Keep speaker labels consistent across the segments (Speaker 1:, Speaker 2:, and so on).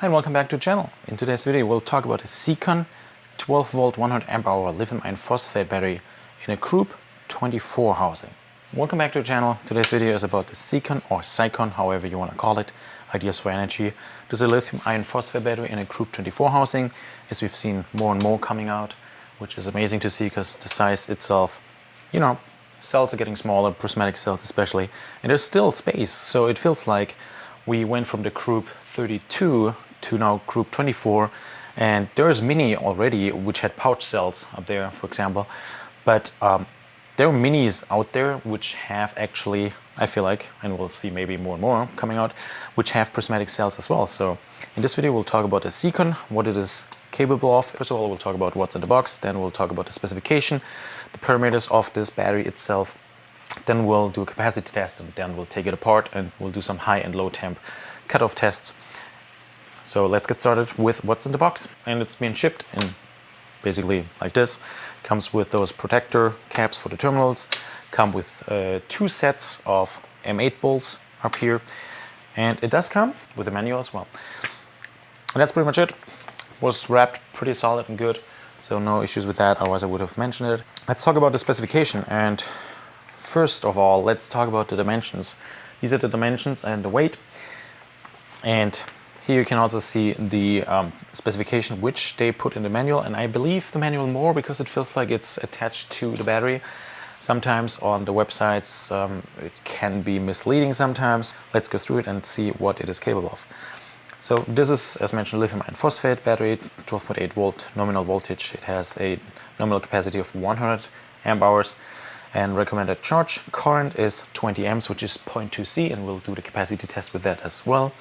Speaker 1: Hi and welcome back to the channel. In today's video we'll talk about a Siekon 12 volt 100 amp hour lithium iron phosphate battery in a Group 24 housing. Welcome back to the channel. Today's video is about the Siekon or Siekon, however you want to call it, ideas for energy. This is a lithium iron phosphate battery in a Group 24 housing, as we've seen more and more coming out, which is amazing to see because the size itself, cells are getting smaller, prismatic cells especially, and there's still space, so it feels like we went from the Group 32 to now Group 24, and there's mini already which had pouch cells up there, for example, but there are minis out there which have actually, I feel like, and we'll see maybe more and more coming out, which have prismatic cells as well. So in this video we'll talk about the Siekon, what it is capable of. First of all, we'll talk about what's in the box, then we'll talk about the specification, the parameters of this battery itself, then we'll do a capacity test, and then we'll take it apart and we'll do some high and low temp cutoff tests. So let's get started with what's in the box. And it's been shipped in basically like this. Comes with those protector caps for the terminals, come with 2 sets of M8 bolts up here, and it does come with a manual as well. And that's pretty much it. Was wrapped pretty solid and good, so no issues with that, otherwise I would have mentioned it. Let's talk about the specification, and first of all let's talk about the dimensions. These are the dimensions and the weight, and here you can also see the specification which they put in the manual, and I believe the manual more because it feels like it's attached to the battery. Sometimes on the websites it can be misleading sometimes. Let's go through it and see what it is capable of. So this is, as mentioned, lithium iron phosphate battery, 12.8 volt nominal voltage. It has a nominal capacity of 100 amp hours, and recommended charge current is 20 amps, which is 0.2 C, and we'll do the capacity test with that as well.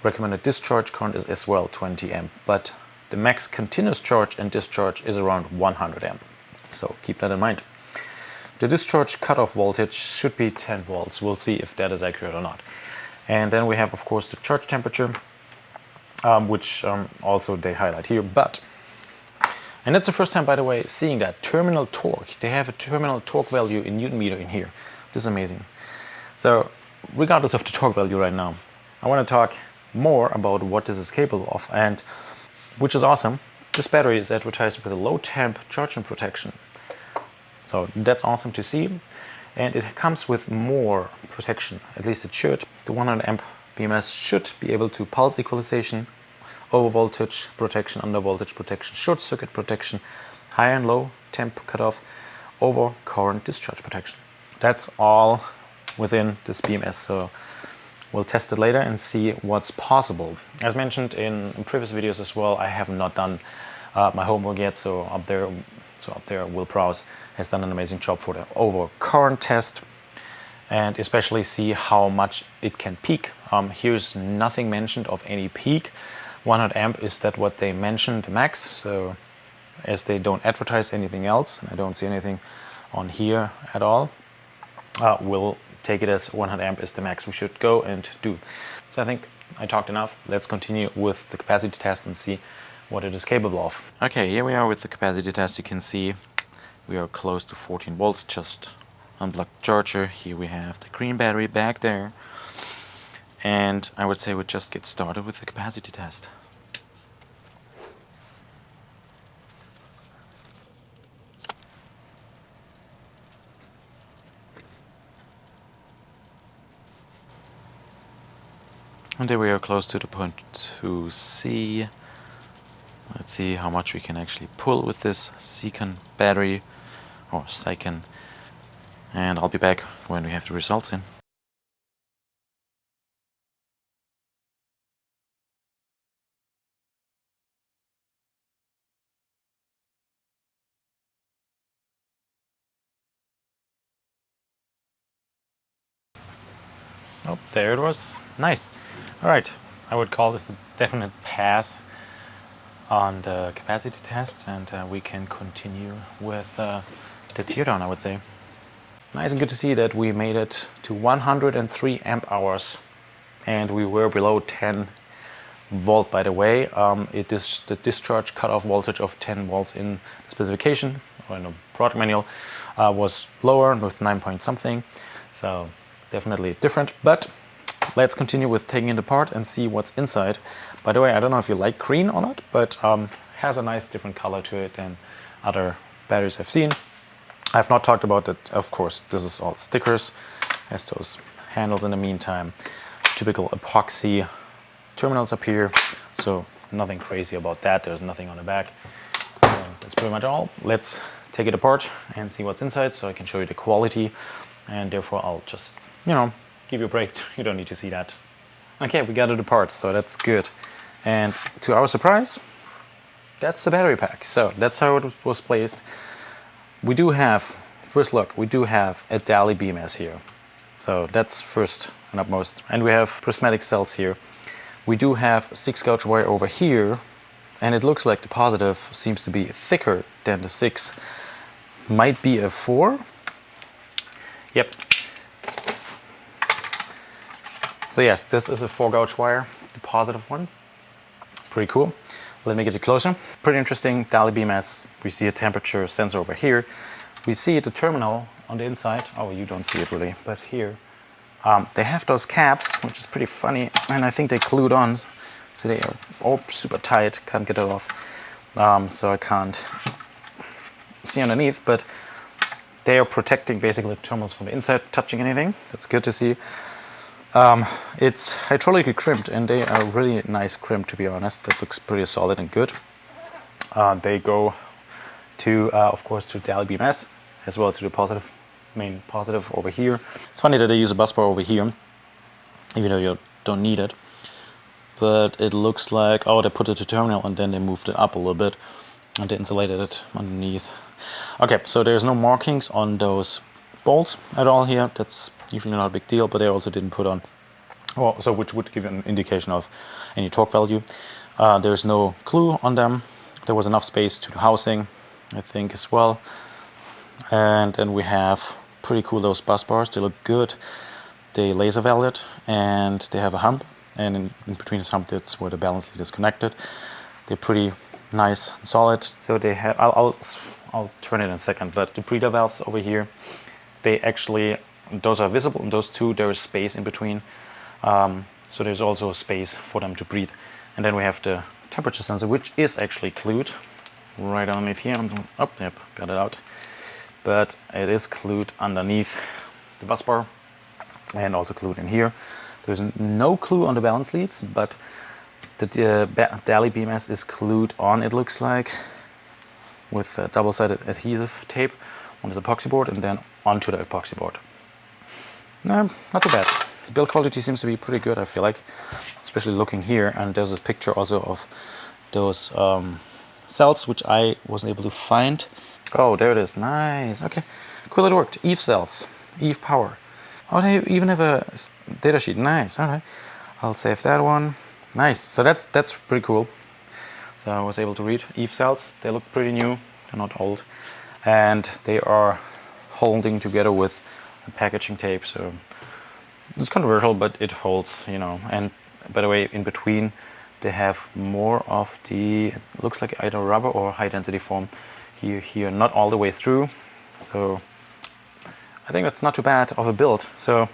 Speaker 1: Recommended discharge current is as well 20 amp, but the max continuous charge and discharge is around 100 amp. So keep that in mind. The discharge cutoff voltage should be 10 volts. We'll see if that is accurate or not. And then we have, of course, the charge temperature, which also they highlight here. And that's the first time, by the way, seeing that terminal torque. They have a terminal torque value in Newton meter in here. This is amazing. So regardless of the torque value right now, I want to talk more about what this is capable of, and which is awesome. This battery is advertised with a low temp charging protection, so that's awesome to see, and it comes with more protection, at least it should. The 100 amp BMS should be able to pulse equalization, over voltage protection, under voltage protection, short circuit protection, high and low temp cutoff, over current discharge protection. That's all within this BMS, so we'll test it later and see what's possible. As mentioned in previous videos as well, I have not done my homework yet, so up there Will Prowse has done an amazing job for the over current test, and especially see how much it can peak. Here's nothing mentioned of any peak. 100 amp is that what they mentioned, the max, so as they don't advertise anything else, and I don't see anything on here at all, we'll take it as 100 amp is the max we should go and do. So I think I talked enough. Let's continue with the capacity test and see what it is capable of. Okay, here we are with the capacity test. You can see we are close to 14 volts, just unplugged charger. Here we have the green battery back there. And I would say we'll just get started with the capacity test. And there we are close to the 0.2 C. Let's see how much we can actually pull with this Siekon battery, or Siekon. And I'll be back when we have the results in. Oh, there it was. Nice. All right, I would call this a definite pass on the capacity test, and we can continue with the teardown, I would say. Nice and good to see that we made it to 103 amp hours, and we were below 10 volt, by the way. It is the discharge cutoff voltage of 10 volts in the specification, or in the product manual, was lower with 9 point something, so definitely different, but let's continue with taking it apart and see what's inside. By the way, I don't know if you like green or not, but has a nice different color to it than other batteries I've seen. I've not talked about that. Of course, this is all stickers. Has those handles in the meantime. Typical epoxy terminals up here, so nothing crazy about that. There's nothing on the back. That's pretty much all. Let's take it apart and see what's inside so I can show you the quality, and therefore I'll just, give you a break. You don't need to see that. Okay, we got it apart, so that's good. And to our surprise, that's the battery pack. So that's how it was placed. We do have, first look, we do have a DALI BMS here. So that's first and upmost. And we have prismatic cells here. We do have 6 gauge wire over here, and it looks like the positive seems to be thicker than the 6. Might be a 4. Yep. So yes, this is a 4 gauge wire, the positive one. Pretty cool. Let me get you closer. Pretty interesting DALI BMS. We see a temperature sensor over here. We see the terminal on the inside. Oh, you don't see it really, but here. They have those caps, which is pretty funny, and I think they glued on, so they are all super tight, can't get it off. So I can't see underneath, but they are protecting basically the terminals from the inside, touching anything. That's good to see. It's hydraulically crimped, and they are really nice crimp, to be honest. That looks pretty solid and good. They go to, of course, to DALI BMS, as well to the positive, main positive over here. It's funny that they use a bus bar over here, even though you don't need it. But it looks like, oh, they put it to terminal and then they moved it up a little bit and they insulated it underneath. Okay, so there's no markings on those bolts at all here. That's usually not a big deal, but they also didn't put on, well, so which would give an indication of any torque value. There's no glue on them. There was enough space to the housing, I think, as well. And then we have pretty cool those bus bars. They look good. They laser welded and they have a hump, and in between the hump, that's where the balance lead is connected. They're pretty nice and solid. So they have, I'll turn it in a second, but the breather valves over here, they actually, those are visible, and those two, there is space in between. So there's also space for them to breathe. And then we have the temperature sensor, which is actually glued right underneath here. Oh, yep, got it out. But it is glued underneath the bus bar and also glued in here. There's no glue on the balance leads, but the DALI BMS is glued on, it looks like, with double-sided adhesive tape on the epoxy board and then onto the epoxy board. No, not too bad. The build quality seems to be pretty good, I feel like, especially looking here. And there's a picture also of those cells, which I wasn't able to find. Oh, there it is. Nice. Okay, cool, it worked. Eve cells, Eve power. Oh, they even have a data sheet. Nice. All right, I'll save that one. Nice. So that's pretty cool. So I was able to read Eve cells. They look pretty new. They're not old, and they are holding together with some packaging tape. So it's controversial, but it holds, And by the way, in between, they have more of the, it looks like either rubber or high density foam. Here, not all the way through. So I think that's not too bad of a build. So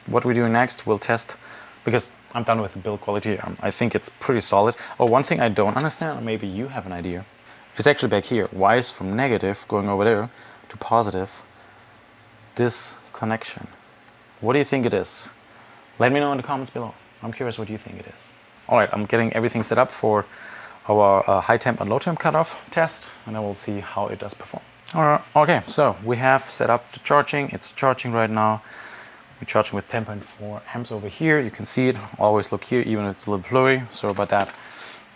Speaker 1: what we're doing next, we'll test, because I'm done with the build quality. I think it's pretty solid. Oh, one thing I don't understand, or maybe you have an idea, is actually back here. Why is from negative going over there to positive this connection? What do you think it is? Let me know in the comments below. I'm curious what you think it is. All right, I'm getting everything set up for our high temp and low temp cutoff test, and then we'll see how it does perform. All right, okay, so we have set up the charging. It's charging right now. We're charging with 10.4 amps over here. You can see it. Always look here, even if it's a little blurry. Sorry about that.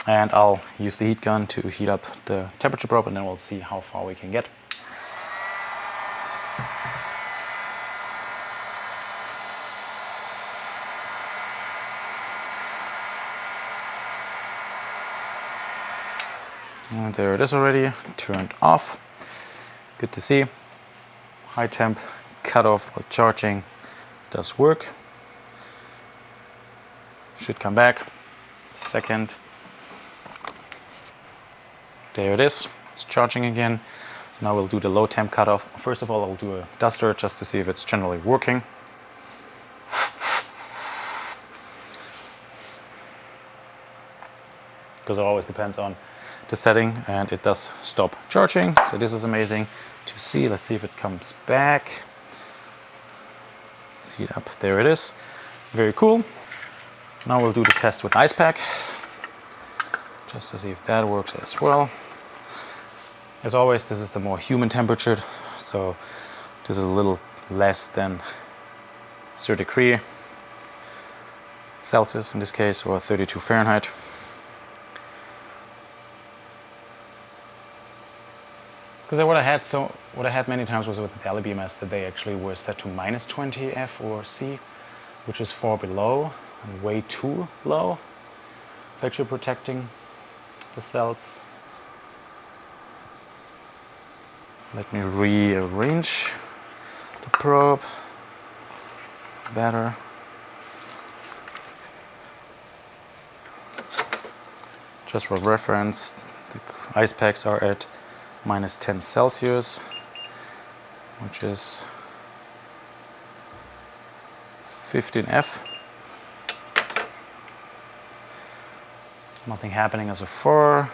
Speaker 1: And I'll use the heat gun to heat up the temperature probe, and then we'll see how far we can get. And there it is already, turned off. Good to see. High temp cutoff while charging does work. Should come back. Second. There it is. It's charging again. So now we'll do the low temp cutoff. First of all, I'll do a duster just to see if it's generally working. because it always depends on the setting, and it does stop charging. So this is amazing to see. Let's see if it comes back. Let's heat up. There it is. Very cool. Now we'll do the test with ice pack, just to see if that works as well. As always, this is the more human temperature, so this is a little less than 0 degrees Celsius in this case, or 32 Fahrenheit. Because what I had many times was with the Dali BMS that they actually were set to -20 F or C, which is far below, and way too low for actually protecting the cells. Let me rearrange the probe better. Just for reference, the ice packs are at -10 Celsius, which is 15 F. Nothing happening as of 4.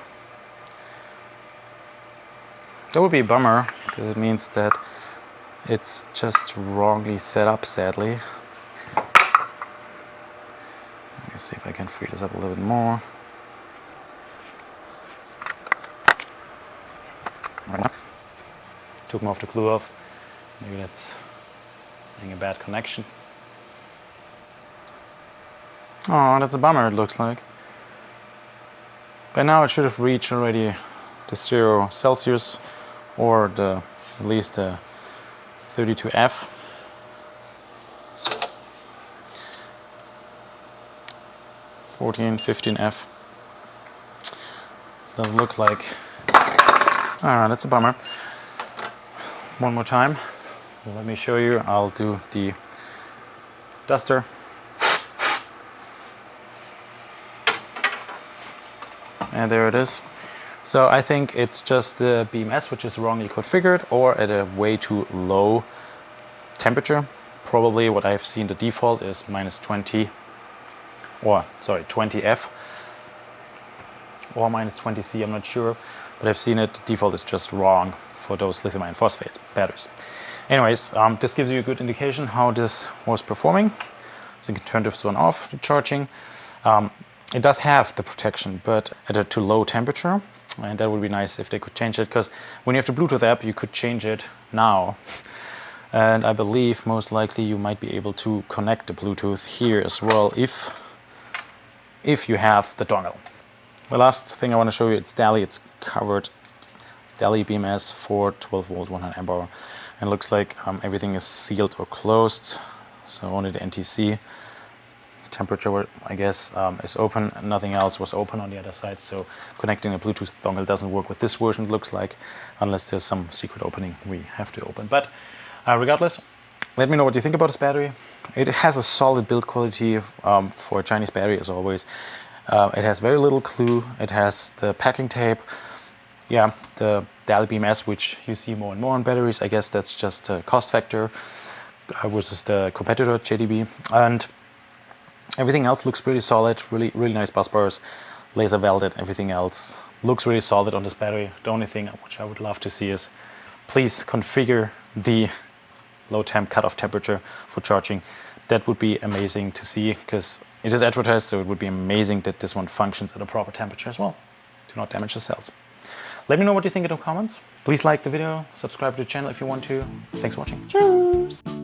Speaker 1: That would be a bummer, because it means that it's just wrongly set up, sadly. Let me see if I can free this up a little bit more. Took most of the glue off. Maybe that's having a bad connection. Oh, that's a bummer, it looks like. By now it should have reached already the 0 Celsius, or at least the 32 F. (14, 15 F). Doesn't look like. That's a bummer. One more time. Let me show you. I'll do the duster. And there it is. So I think it's just the BMS which is wrongly configured, or at a way too low temperature. Probably what I've seen the default is -20, or sorry, 20 F, or -20 C, I'm not sure. But I've seen it, the default is just wrong for those lithium iron phosphate batteries. Anyways, this gives you a good indication how this was performing. So you can turn this one off, the charging. It does have the protection, but at a too low temperature. And that would be nice if they could change it, because when you have the Bluetooth app, you could change it now. And I believe most likely you might be able to connect the Bluetooth here as well if you have the dongle. The last thing I want to show you, it's Dali. It's covered Dali BMS for 12 volt 100 amp hour, and it looks like everything is sealed or closed, so only the NTC temperature, I guess, is open. Nothing else was open on the other side, so connecting a Bluetooth dongle doesn't work with this version, it looks like, unless there's some secret opening we have to open. But regardless, let me know what you think about this battery. It has a solid build quality for a Chinese battery, as always. It has very little glue. It has the packing tape. Yeah, the Dali BMS, which you see more and more on batteries. I guess that's just a cost factor versus the competitor JDB. And everything else looks pretty solid. Really nice bus bars, laser welded. Everything else looks really solid on this battery. The only thing which I would love to see is, please configure the low temp cutoff temperature for charging. That would be amazing to see, because it is advertised, so it would be amazing that this one functions at a proper temperature as well, to not damage the cells. Let me know what you think in the comments. Please like the video, subscribe to the channel if you want to. Thanks for watching. Cheers!